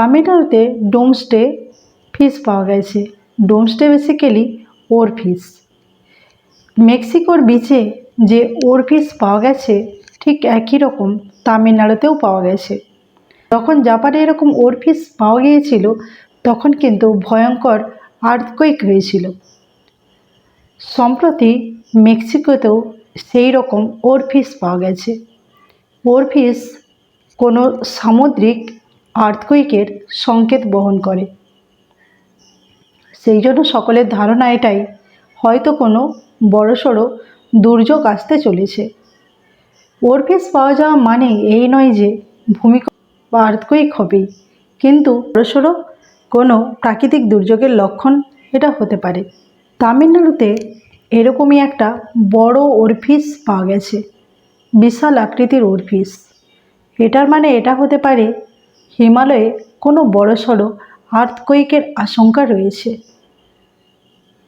তামিলনাড়ুতে ডোমস্টে ফিশ পাওয়া গেছে। ডোমস্টে বেসিক্যালি ওর ফিশ। মেক্সিকোর বিচে যে ওর ফিশ পাওয়া গেছে ঠিক একই রকম তামিলনাড়ুতেও পাওয়া গেছে। যখন জাপানে এরকম ওর ফিশ পাওয়া গিয়েছিল তখন কিন্তু ভয়ঙ্কর আর্থকুয়েক হয়েছিল। সম্প্রতি মেক্সিকোতেও সেই রকম ওর ফিশ পাওয়া গেছে। ওর ফিশ কোনো সামুদ্রিক আর্থকুয়েকের সংকেত বহন করে। সেই জন্য সকলের ধারণা এটাই, হয়তো কোনো বড়সড় দুর্যোগ আসতে চলেছে। ওর ফিশ পাওয়া যাওয়া মানে এই নয় যে ভূমিকম্প বা আর্থকুয়েক হবেই, কিন্তু বড়সড় কোনো প্রাকৃতিক দুর্যোগের লক্ষণ এটা হতে পারে। তামিলনাড়ুতে এরকমই একটা বড় ওর ফিশ পাওয়া গেছে, বিশাল আকৃতির ওর ফিশ। এটার মানে এটা হতে পারে হিমালয়ে কোনো বড়সড় আর্থকুয়েকের আশঙ্কা রয়েছে।